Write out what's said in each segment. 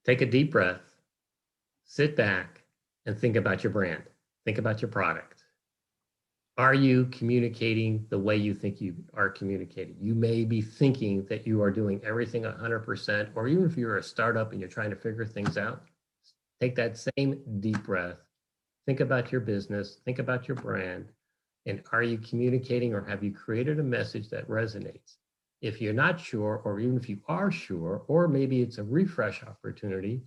Take a deep breath, sit back, and think about your brand. Think about your product. Are you communicating the way you think you are communicating? You may be thinking that you are doing everything 100%, or even if you're a startup and you're trying to figure things out, take that same deep breath, think about your business, think about your brand, and are you communicating or have you created a message that resonates? If you're not sure, or even if you are sure, or maybe it's a refresh opportunity,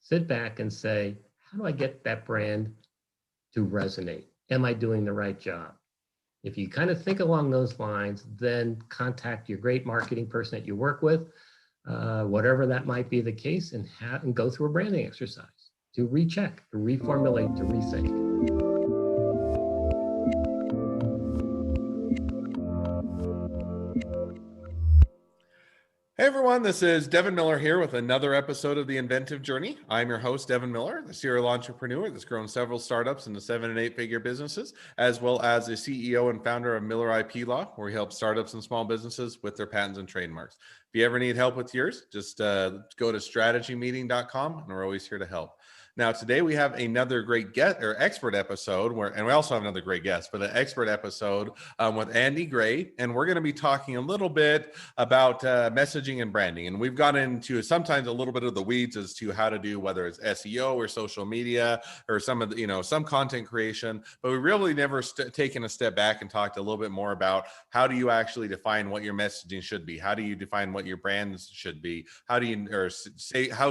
sit back and say, how do I get that brand to resonate? Am I doing the right job? If you kind of think along those lines, then contact your great marketing person that you work with, whatever that might be the case, and go through a branding exercise to recheck, to reformulate, to rethink. Hey everyone, this is Devin Miller here with another episode of the Inventive Journey. I'm your host, Devin Miller, the serial entrepreneur that's grown several startups into 7- and 8-figure businesses, as well as the CEO and founder of Miller IP Law, where we help startups and small businesses with their patents and trademarks. If you ever need help with yours, just go to strategymeeting.com, and we're always here to help. Now, today we have another great guest or expert episode and we also have another great guest, but an expert episode with Andy Gray. And we're going to be talking a little bit about messaging and branding. And we've got into sometimes a little bit of the weeds as to how to do, whether it's SEO or social media or some of the, some content creation, but we really never taken a step back and talked a little bit more about how do you actually define what your messaging should be? How do you define what your brands should be? How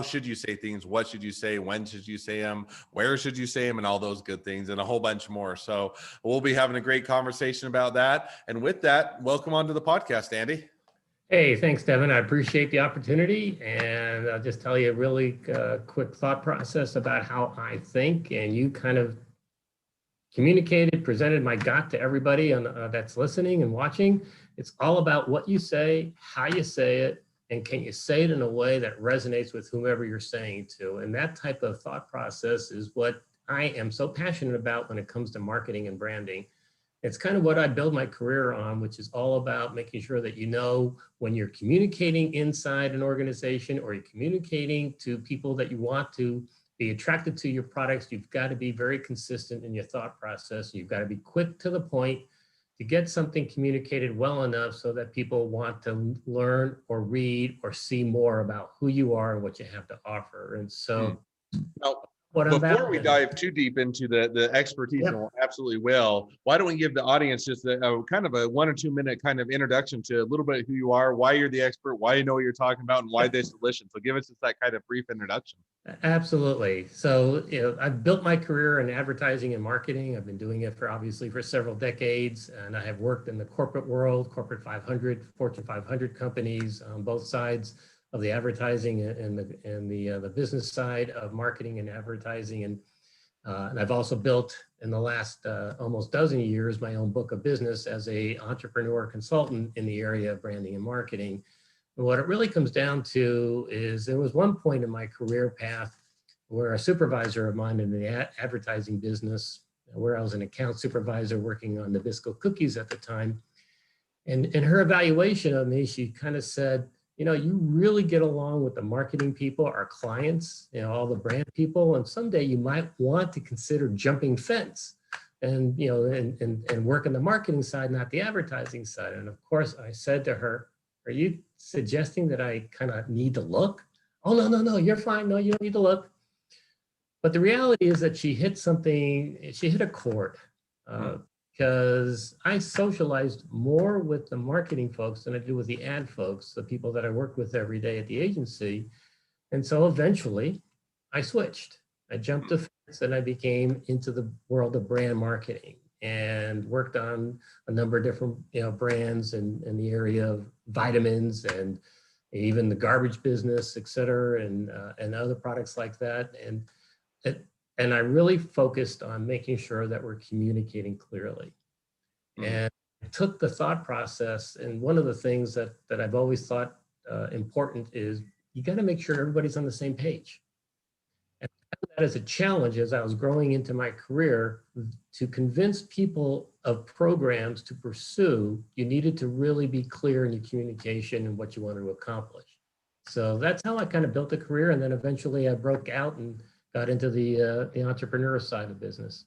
should you say things? What should you say? When should you say them? Where should you say them? And all those good things and a whole bunch more. So we'll be having a great conversation about that. And with that, welcome onto the podcast, Andy. Hey, thanks, Devin. I appreciate the opportunity. And I'll just tell you a really quick thought process about how I think. And you kind of communicated, presented my got to everybody that's listening and watching. It's all about what you say, how you say it, and can you say it in a way that resonates with whomever you're saying to? And that type of thought process is what I am so passionate about when it comes to marketing and branding. It's kind of what I build my career on, which is all about making sure that you know when you're communicating inside an organization or you're communicating to people that you want to be attracted to your products, you've got to be very consistent in your thought process. You've got to be quick to the point to get something communicated well enough so that people want to learn or read or see more about who you are and what you have to offer. And so before we dive too deep into the expertise, and we'll absolutely will, why don't we give the audience just a kind of a 1 or 2 minute kind of introduction to a little bit of who you are, why you're the expert, why you know what you're talking about, and why they should listen. So give us just that kind of brief introduction. Absolutely. So, I've built my career in advertising and marketing. I've been doing it for several decades, and I have worked in the corporate world, corporate 500, Fortune 500 companies on both sides of the advertising and the business side of marketing and advertising. And I've also built in the last almost dozen years my own book of business as a entrepreneur consultant in the area of branding and marketing. And what it really comes down to is there was one point in my career path where a supervisor of mine in the advertising business, where I was an account supervisor working on Nabisco cookies at the time, and in her evaluation of me, she kind of said, you really get along with the marketing people, our clients, all the brand people, and someday you might want to consider jumping fence and, and work on the marketing side, not the advertising side. And of course, I said to her, are you suggesting that I kind of need to look? Oh, no, you're fine. No, you don't need to look. But the reality is that she hit a chord. Because I socialized more with the marketing folks than I do with the ad folks, the people that I work with every day at the agency. And so eventually I switched. I jumped the fence and I became into the world of brand marketing and worked on a number of different brands in the area of vitamins and even the garbage business, et cetera, and other products like that. And I really focused on making sure that we're communicating clearly. And I took the thought process, and one of the things that I've always thought important is you got to make sure everybody's on the same page. And that is a challenge as I was growing into my career to convince people of programs to pursue. You needed to really be clear in your communication and what you wanted to accomplish. So that's how I kind of built a career. And then eventually I broke out and got into the entrepreneur side of business.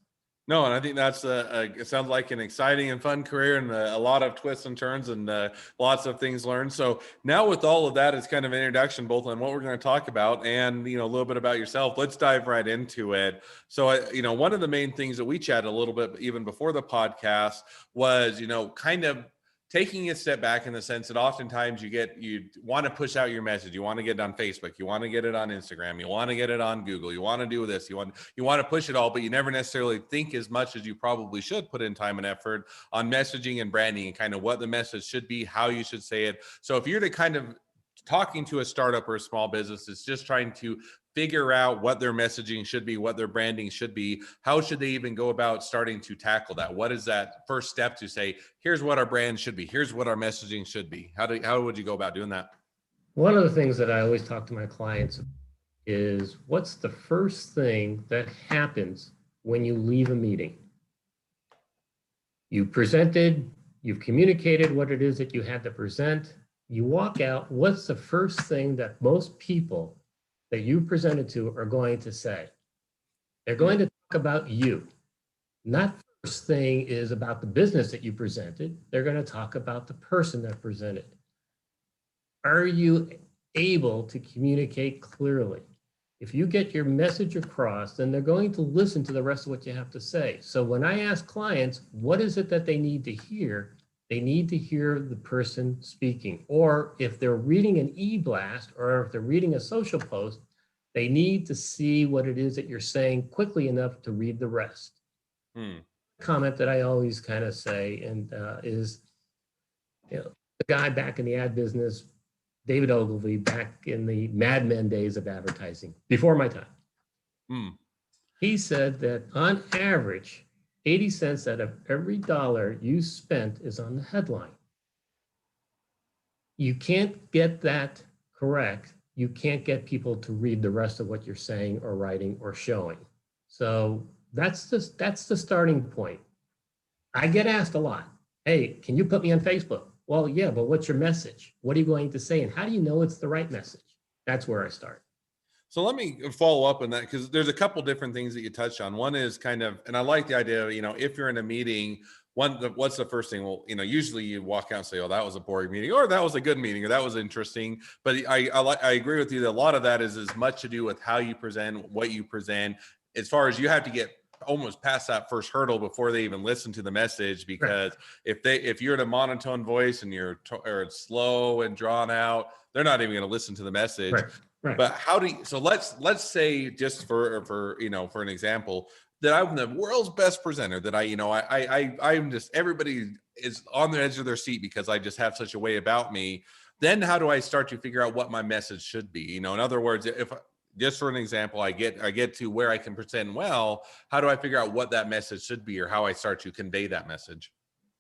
No, and I think that's it sounds like an exciting and fun career, and a lot of twists and turns, and lots of things learned. So now, with all of that, it's kind of an introduction both on what we're going to talk about and a little bit about yourself. Let's dive right into it. So, one of the main things that we chatted a little bit even before the podcast was kind of taking a step back in the sense that oftentimes you want to push out your message. You want to get it on Facebook. You want to get it on Instagram. You want to get it on Google. You want to do this. You want to push it all, but you never necessarily think as much as you probably should put in time and effort on messaging and branding and kind of what the message should be, how you should say it. So if you're to kind of talking to a startup or a small business, it's just trying to figure out what their messaging should be, what their branding should be. How should they even go about starting to tackle that? What is that first step to say, here's what our brand should be, here's what our messaging should be? How would you go about doing that? One of the things that I always talk to my clients is, what's the first thing that happens when you leave a meeting? You presented, you've communicated what it is that you had to present. You walk out, what's the first thing that most people that you presented to are going to say? They're going to talk about you. Not the first thing is about the business that you presented. They're going to talk about the person that presented. Are you able to communicate clearly? If you get your message across, then they're going to listen to the rest of what you have to say. So when I ask clients, what is it that they need to hear? They need to hear the person speaking. Or if they're reading an e-blast or if they're reading a social post, they need to see what it is that you're saying quickly enough to read the rest. Comment that I always kind of say is, the guy back in the ad business, David Ogilvy, back in the Mad Men days of advertising, before my time. He said that on average, 80 cents out of every dollar you spent is on the headline. You can't get that correct. You can't get people to read the rest of what you're saying or writing or showing. So that's the starting point. I get asked a lot, hey, can you put me on Facebook? Well, yeah, but what's your message? What are you going to say? And how do you know it's the right message? That's where I start. So let me follow up on that, because there's a couple different things that you touched on. One is kind of, and I like the idea of, if you're in a meeting, what's the first thing? Well, usually you walk out and say, oh, that was a boring meeting, or that was a good meeting, or that was interesting. But I agree with you that a lot of that is as much to do with how you present, what you present, as far as you have to get almost past that first hurdle before they even listen to the message. Because right. if you're in a monotone voice and or it's slow and drawn out, they're not even going to listen to the message. Right. Right. But how do you, so let's say, just for an example, that I'm the world's best presenter, that I'm just, everybody is on the edge of their seat because I just have such a way about me. Then how do I start to figure out what my message should be? In other words, if just for an example, I get to where I can present well, how do I figure out what that message should be, or how I start to convey that message?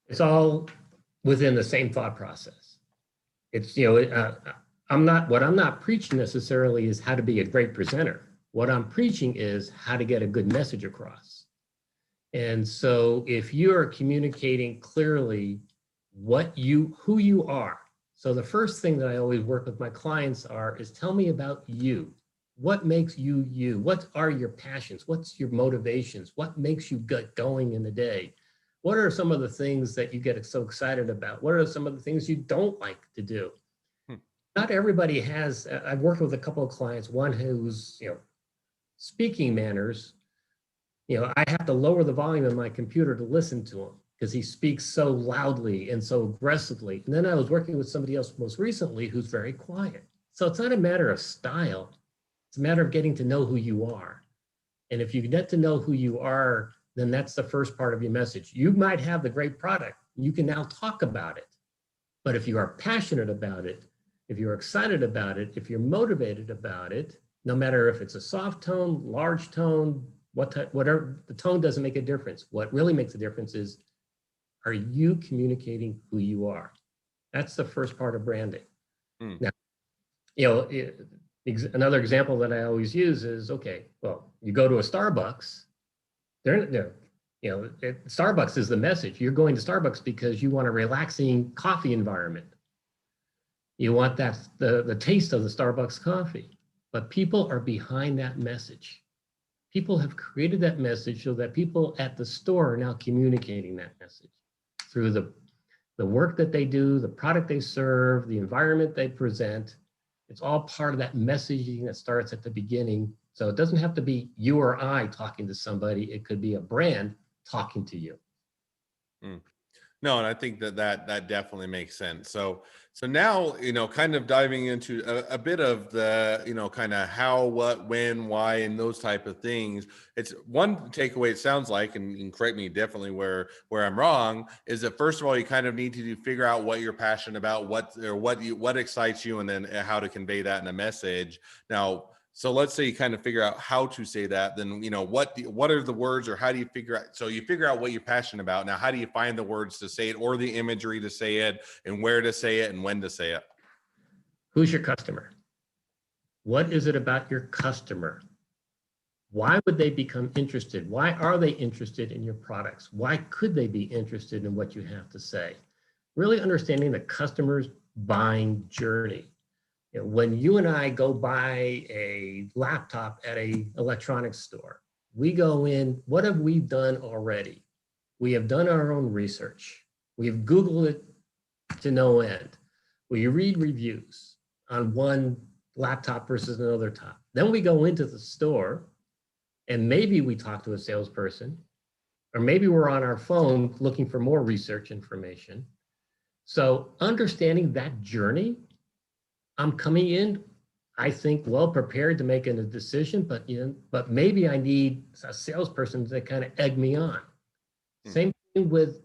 It's all within the same thought process. It's, I'm not preaching necessarily is how to be a great presenter. What I'm preaching is how to get a good message across. And so if you're communicating clearly who you are. So the first thing that I always work with my clients is tell me about you. What makes you you? What are your passions? What's your motivations? What makes you get going in the day? What are some of the things that you get so excited about? What are some of the things you don't like to do? Not everybody has. I've worked with a couple of clients, one who's, speaking manners, I have to lower the volume of my computer to listen to him because he speaks so loudly and so aggressively. And then I was working with somebody else most recently who's very quiet. So it's not a matter of style. It's a matter of getting to know who you are. And if you get to know who you are, then that's the first part of your message. You might have the great product. You can now talk about it. But if you are passionate about it, if you're excited about it, if you're motivated about it, no matter if it's a soft tone, large tone, whatever, the tone doesn't make a difference. What really makes a difference is, are you communicating who you are? That's the first part of branding. Now, another example that I always use is, okay, well, you go to a Starbucks, Starbucks is the message. You're going to Starbucks because you want a relaxing coffee environment. You want that the taste of the Starbucks coffee, but people are behind that message. People have created that message so that people at the store are now communicating that message through the work that they do, the product they serve, the environment they present. It's all part of that messaging that starts at the beginning. So it doesn't have to be you or I talking to somebody. It could be a brand talking to you. Mm. No, and I think that definitely makes sense. So now, kind of diving into a bit of the, kind of how, what, when, why, and those type of things. It's one takeaway, it sounds like, and correct me definitely where I'm wrong, is that first of all, you kind of need to figure out what you're passionate about, what excites you, and then how to convey that in a message. Now, so let's say you kind of figure out how to say that, then, what are the words, or how do you figure out? So you figure out what you're passionate about. Now, how do you find the words to say it, or the imagery to say it, and where to say it, and when to say it? Who's your customer? What is it about your customer? Why would they become interested? Why are they interested in your products? Why could they be interested in what you have to say? Really understanding the customer's buying journey. When you and I go buy a laptop at an electronics store, we go in, what have we done already? We have done our own research. We have Googled it to no end. We read reviews on one laptop versus another top. Then we go into the store and maybe we talk to a salesperson, or maybe we're on our phone looking for more research information. So understanding that journey, I'm coming in, I think, well prepared to make a decision, but maybe I need a salesperson to kind of egg me on. Same thing with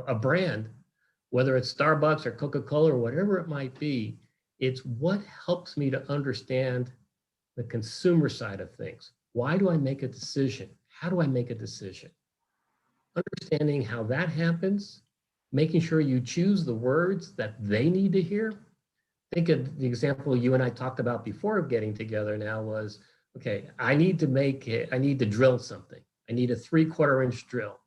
a brand, whether it's Starbucks or Coca-Cola or whatever it might be. It's what helps me to understand the consumer side of things. Why do I make a decision? How do I make a decision? Understanding how that happens, making sure you choose the words that they need to hear. Think of the example you and I talked about before getting together now was, okay, I need to drill something. I need a 3/4 inch drill.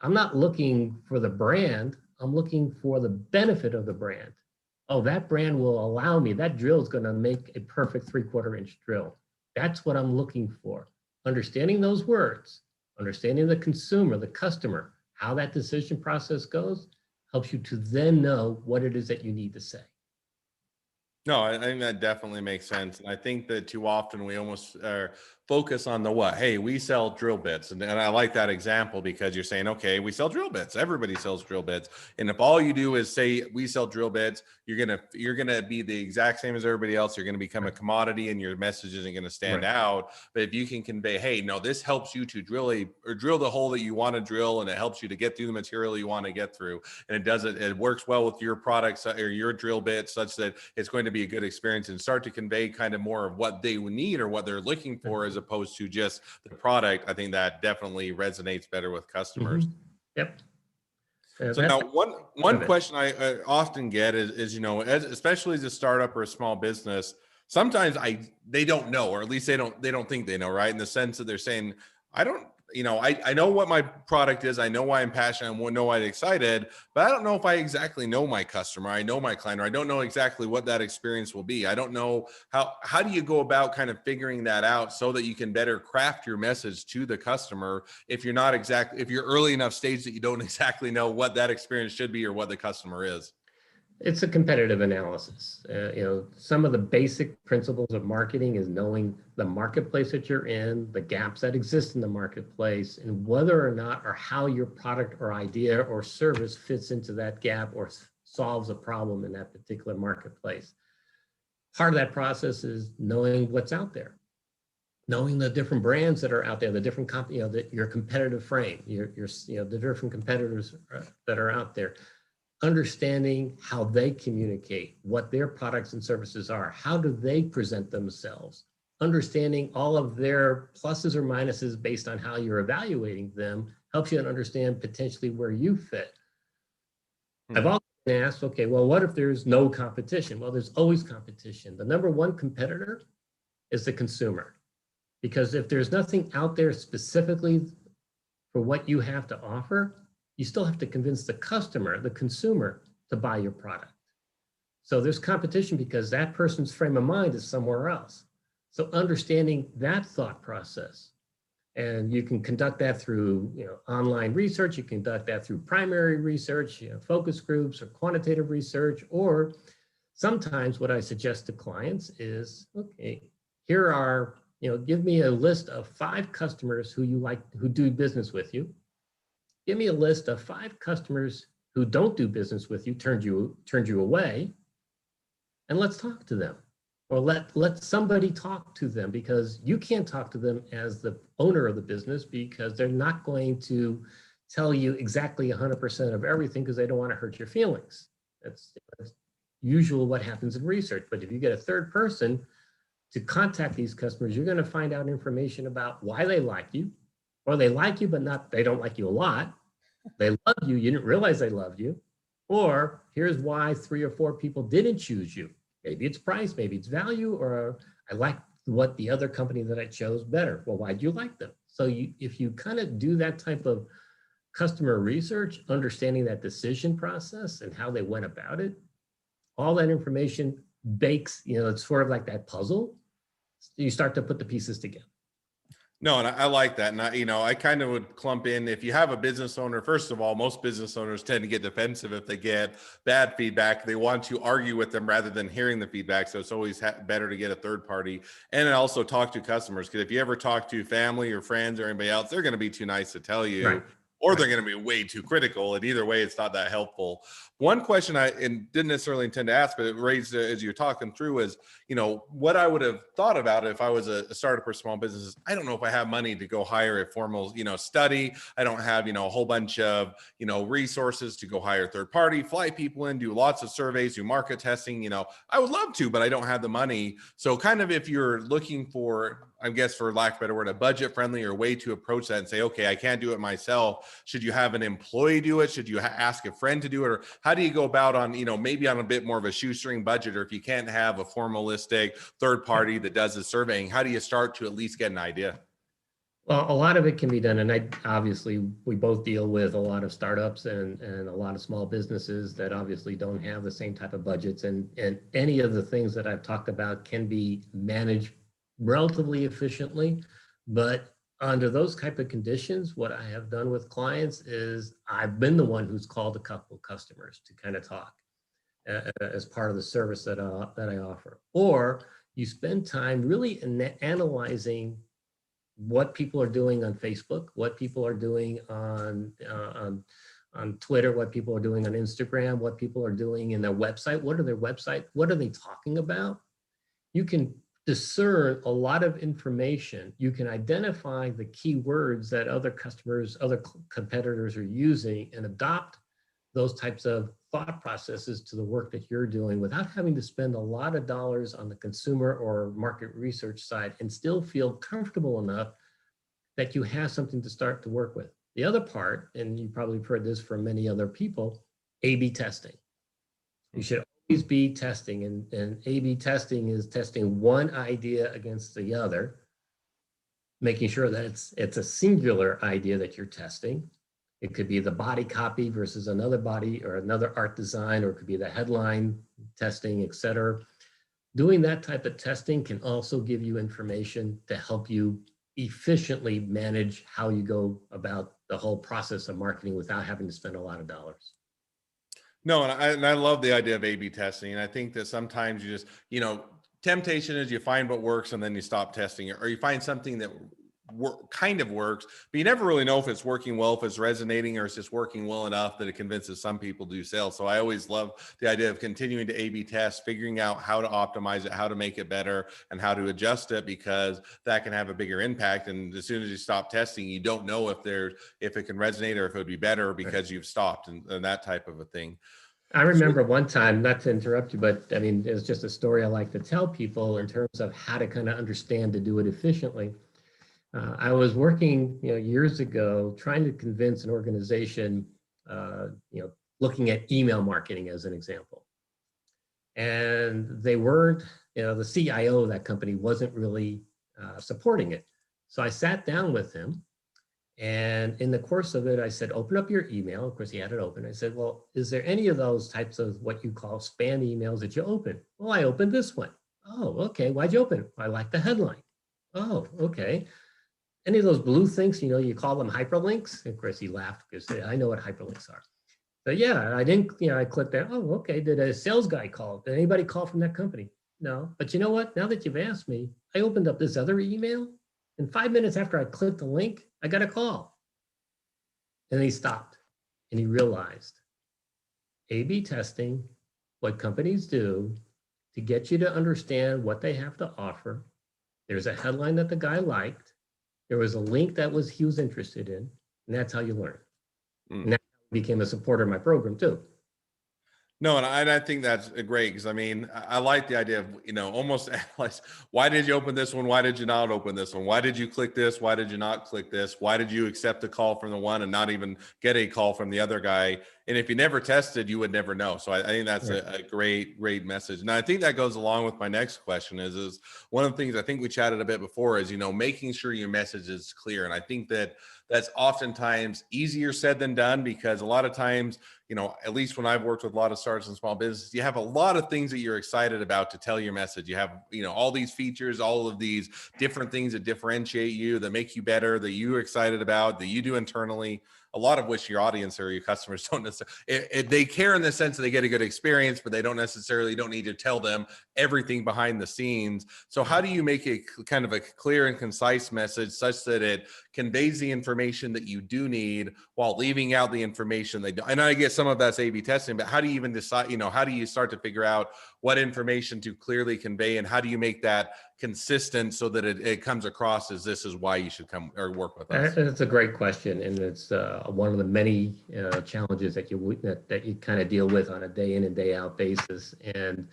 I'm not looking for the brand. I'm looking for the benefit of the brand. Oh, that brand will allow me, that drill is going to make a perfect 3/4 inch drill. That's what I'm looking for. Understanding those words, understanding the consumer, the customer, how that decision process goes, helps you to then know what it is that you need to say. No, I think that definitely makes sense. And I think that too often we almost focus on the what. Hey, we sell drill bits. And I like that example because you're saying, okay, we sell drill bits. Everybody sells drill bits. And if all you do is say we sell drill bits, you're gonna be the exact same as everybody else. You're gonna become a commodity and your message isn't gonna stand out. But if you can convey, hey, no, this helps you to drill the hole that you want to drill, and it helps you to get through the material you want to get through. And it works well with your products or your drill bit such that it's going to be a good experience, and start to convey kind of more of what they need or what they're looking for as opposed to just the product. I think that definitely resonates better with customers. Yep. So now one question I often get is especially as a startup or a small business, sometimes they don't know, or at least they don't think they know, right? In the sense that they're saying, I don't, I know what my product is. I know why I'm passionate. I know why I'm excited, but I don't know if I exactly know my customer. I know my client, or I don't know exactly what that experience will be. I don't know how do you go about kind of figuring that out so that you can better craft your message to the customer if you're early enough stage that you don't exactly know what that experience should be or what the customer is. It's a competitive analysis. Some of the basic principles of marketing is knowing the marketplace that you're in, the gaps that exist in the marketplace, and whether or not or how your product or idea or service fits into that gap or solves a problem in that particular marketplace. Part of that process is knowing what's out there, knowing the different brands that are out there, the different your competitive frame, the different competitors that are out there. Understanding how they communicate, what their products and services are, how do they present themselves, understanding all of their pluses or minuses based on how you're evaluating them helps you to understand potentially where you fit. I've also been asked, okay, well, what if there's no competition? Well, there's always competition. The number one competitor is the consumer, because if there's nothing out there specifically for what you have to offer, you still have to convince the customer, the consumer, to buy your product. So there's competition because that person's frame of mind is somewhere else. So understanding that thought process, and you can conduct that through online research, you conduct that through primary research, focus groups or quantitative research, or sometimes what I suggest to clients is, okay, here are, give me a list of 5 customers who you like, who do business with you. Give me a list of 5 customers who don't do business with you, turned you away, and let's talk to them. Or let somebody talk to them, because you can't talk to them as the owner of the business, because they're not going to tell you exactly 100% of everything because they don't want to hurt your feelings. That's usually what happens in research. But if you get a third person to contact these customers, you're going to find out information about why they like you, or they like you, but they don't like you a lot. They love you, you didn't realize they loved you. Or here's why 3 or 4 people didn't choose you. Maybe it's price, maybe it's value, or I like what the other company that I chose better. Well, why do you like them? So if you kind of do that type of customer research, understanding that decision process and how they went about it, all that information bakes, it's sort of like that puzzle. You start to put the pieces together. No, and I like that. And I kind of would clump in, if you have a business owner, first of all, most business owners tend to get defensive if they get bad feedback. They want to argue with them rather than hearing the feedback. So it's always better to get a third party, and also talk to customers. Because if you ever talk to family or friends or anybody else, they're going to be too nice to tell you. Right. Or they're going to be way too critical. And either way, it's not that helpful. One question I didn't necessarily intend to ask, but it raised as you're talking through is, what I would have thought about if I was a startup or small business is, I don't know if I have money to go hire a formal, study. I don't have, a whole bunch of, resources to go hire third party, fly people in, do lots of surveys, do market testing. I would love to, but I don't have the money. So kind of if you're looking for, I guess for lack of a better word, a budget friendly or way to approach that and say, okay, I can't do it myself. Should you have an employee do it? Should you ask a friend to do it? Or how do you go about on, maybe on a bit more of a shoestring budget, or if you can't have a formalistic third party that does the surveying, how do you start to at least get an idea? Well, a lot of it can be done. And obviously we both deal with a lot of startups and a lot of small businesses that obviously don't have the same type of budgets. And any of the things that I've talked about can be managed relatively efficiently. But under those type of conditions, what I have done with clients is I've been the one who's called a couple of customers to kind of talk as part of the service that I offer. Or you spend time really analyzing what people are doing on Facebook, what people are doing on Twitter, what people are doing on Instagram, what people are doing in their website. What are their website? What are they talking about? You can discern a lot of information. You can identify the keywords that other customers, other competitors are using, and adopt those types of thought processes to the work that you're doing without having to spend a lot of dollars on the consumer or market research side, and still feel comfortable enough that you have something to start to work with. The other part, and you probably have heard this from many other people, A/B testing. You should always be testing, and A/B testing is testing one idea against the other, making sure that it's a singular idea that you're testing. It could be the body copy versus another body or another art design, or it could be the headline testing, et cetera. Doing that type of testing can also give you information to help you efficiently manage how you go about the whole process of marketing without having to spend a lot of dollars. No, and I love the idea of A/B testing. And I think that sometimes you just, temptation is you find what works and then you stop testing it, or you find something that kind of works, but you never really know if it's working well, if it's resonating, or it's just working well enough that it convinces some people to do sales. So I always love the idea of continuing to A/B test, figuring out how to optimize it, how to make it better, and how to adjust it, because that can have a bigger impact. And as soon as you stop testing, you don't know if it can resonate or if it would be better because you've stopped, and that type of a thing. I remember one time, not to interrupt you, but I mean, it's just a story I like to tell people in terms of how to kind of understand to do it efficiently. I was working, years ago, trying to convince an organization, looking at email marketing as an example. And they weren't, the CIO of that company wasn't really supporting it. So I sat down with him And in the course of it, I said, open up your email. Of course, he had it open. I said, well, is there any of those types of what you call spam emails that you open? Well, I opened this one. Oh, okay. Why'd you open it? I like the headline. Oh, okay. Any of those blue things, you call them hyperlinks? Of course, he laughed because I know what hyperlinks are. But yeah, I didn't, I clicked that. Oh, okay. Did a sales guy call? Did anybody call from that company? No. But you know what? Now that you've asked me, I opened up this other email, and 5 minutes after I clicked the link, I got a call. And he stopped and he realized A/B testing, what companies do to get you to understand what they have to offer. There's a headline that the guy liked. There was a link that he was interested in, and that's how you learn. And that became a supporter of my program too. No, and I think that's great because I mean, I like the idea of, almost analyze, why did you open this one? Why did you not open this one? Why did you click this? Why did you not click this? Why did you accept a call from the one and not even get a call from the other guy? And if you never tested, you would never know. So I think that's a great message. And I think that goes along with my next question is one of the things I think we chatted a bit before is, making sure your message is clear. And I think that's oftentimes easier said than done because a lot of times, at least when I've worked with a lot of startups and small businesses, you have a lot of things that you're excited about to tell your message. You have, all these features, all of these different things that differentiate you, that make you better, that you're excited about, that you do internally, a lot of which your audience or your customers don't necessarily, they care in the sense that they get a good experience, but they don't need to tell them everything behind the scenes. So how do you make it kind of a clear and concise message such that it conveys the information that you do need while leaving out the information they don't? And I guess some of that's A/B testing, but how do you even decide, how do you start to figure out what information to clearly convey, and how do you make that consistent so that it comes across as this is why you should come or work with us? That's a great question, and it's one of the many challenges that you kind of deal with on a day in and day out basis. And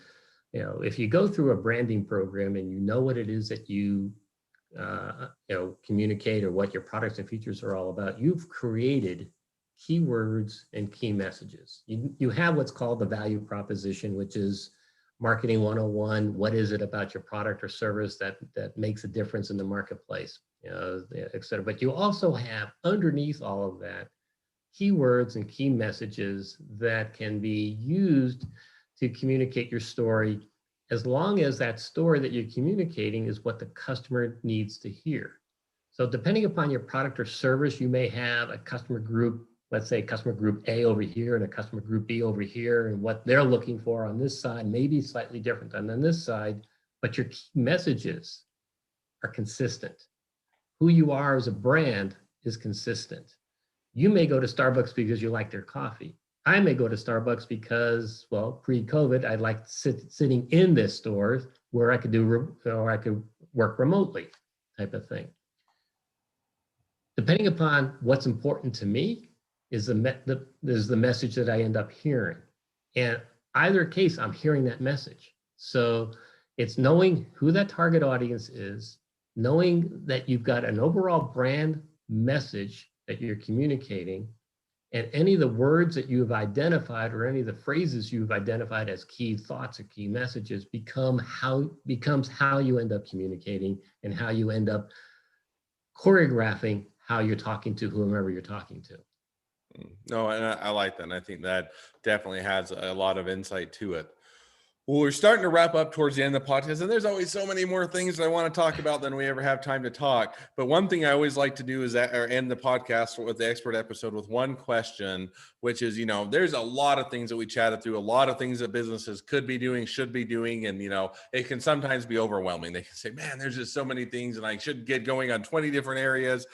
if you go through a branding program and you know what it is that you communicate or what your products and features are all about, you've created keywords and key messages. You have what's called the value proposition, which is marketing 101. What is it about your product or service that makes a difference in the marketplace, et cetera. But you also have underneath all of that keywords and key messages that can be used to communicate your story, as long as that story that you're communicating is what the customer needs to hear. So depending upon your product or service, you may have a customer group, let's say customer group A over here and a customer group B over here, and what they're looking for on this side may be slightly different than on this side, but your key messages are consistent. Who you are as a brand is consistent. You may go to Starbucks because you like their coffee. I may go to Starbucks because, well, pre-COVID, I liked sitting in this store where I could work remotely, type of thing. Depending upon what's important to me is the message that I end up hearing. And either case, I'm hearing that message. So it's knowing who that target audience is, knowing that you've got an overall brand message that you're communicating, and any of the words that you've identified or any of the phrases you've identified as key thoughts or key messages becomes how you end up communicating and how you end up choreographing how you're talking to whomever you're talking to. No, and I like that. And I think that definitely has a lot of insight to it. Well, we're starting to wrap up towards the end of the podcast, and there's always so many more things I want to talk about than we ever have time to talk. But one thing I always like to do is end the podcast with the expert episode with one question, which is, there's a lot of things that we chatted through, a lot of things that businesses could be doing, should be doing. And, it can sometimes be overwhelming. They can say, man, there's just so many things and I should get going on 20 different areas.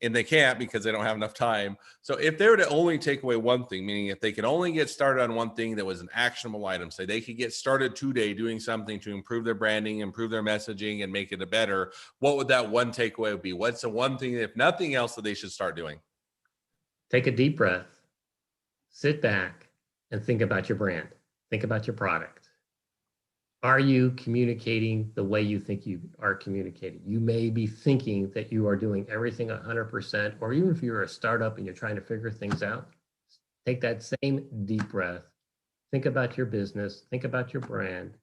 And they can't because they don't have enough time. So if they were to only take away one thing, meaning if they could only get started on one thing that was an actionable item, say they could get started today doing something to improve their branding, improve their messaging, and make it a better, what would that one takeaway be? What's the one thing, if nothing else, that they should start doing? Take a deep breath, sit back, and think about your brand. Think about your product. Are you communicating the way you think you are communicating? You may be thinking that you are doing everything 100%, or even if you're a startup and you're trying to figure things out, take that same deep breath. Think about your business, think about your brand,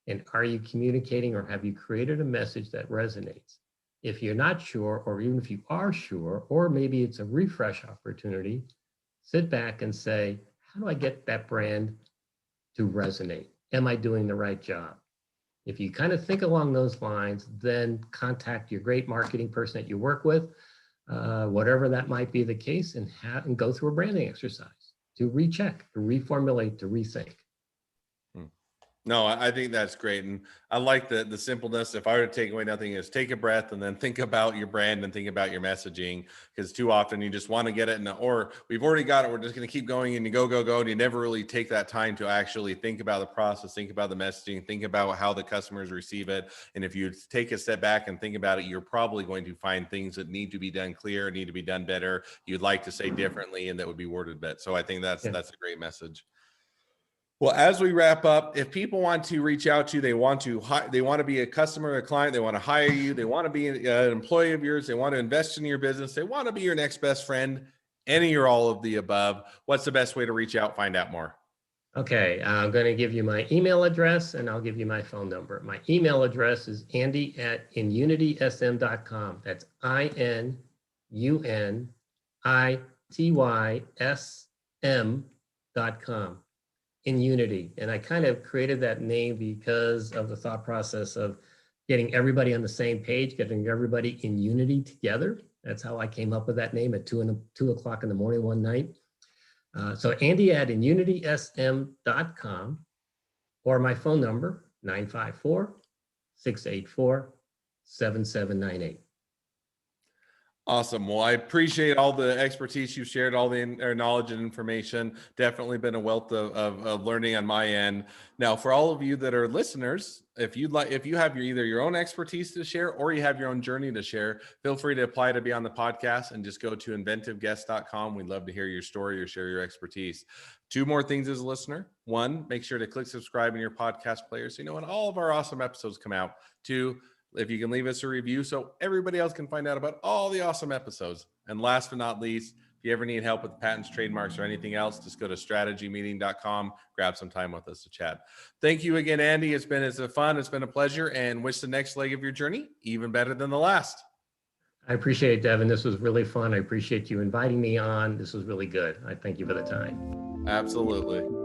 and are you communicating or have you created a message that resonates? If you're not sure, or even if you are sure, or maybe it's a refresh opportunity, sit back and say, how do I get that brand to resonate? Am I doing the right job? If you kind of think along those lines, then contact your great marketing person that you work with, whatever that might be the case, and go through a branding exercise to recheck, to reformulate, to rethink. No, I think that's great. And I like the simpleness. If I were to take away nothing, is take a breath and then think about your brand and think about your messaging. Because too often you just want to get it or we've already got it. We're just going to keep going and you go, go, go. And you never really take that time to actually think about the process, think about the messaging, think about how the customers receive it. And if you take a step back and think about it, you're probably going to find things that need to be done clear, need to be done better. You'd like to say differently and that would be worded better. So I think that's a great message. Well, as we wrap up, if people want to reach out to you, they want to be a customer, a client, they want to hire you, they want to be an employee of yours, they want to invest in your business, they want to be your next best friend, any or all of the above, what's the best way to reach out, find out more? Okay, I'm going to give you my email address and I'll give you my phone number. My email address is andy@inunitysm.com. That's INUNITYSM.com. In Unity. And I kind of created that name because of the thought process of getting everybody on the same page, getting everybody in unity together. That's how I came up with that name at 2 o'clock in the morning one night. So Andy@inunitysm.com, or my phone number, 954-684-7798. Awesome. Well, I appreciate all the expertise you've shared, all the knowledge and information. Definitely been a wealth of learning on my end. Now, for all of you that are listeners, if you have either your own expertise to share or you have your own journey to share, feel free to apply to be on the podcast and just go to inventiveguest.com. We'd love to hear your story or share your expertise. 2 more things as a listener. 1, make sure to click subscribe in your podcast player so you know when all of our awesome episodes come out. 2, if you can leave us a review so everybody else can find out about all the awesome episodes. And last but not least, if you ever need help with patents, trademarks, or anything else, just go to strategymeeting.com, grab some time with us to chat. Thank you again, Andy. It's been fun. It's been a pleasure, and wish the next leg of your journey even better than the last. I appreciate it, Devin. This was really fun. I appreciate you inviting me on. This was really good. I thank you for the time. Absolutely.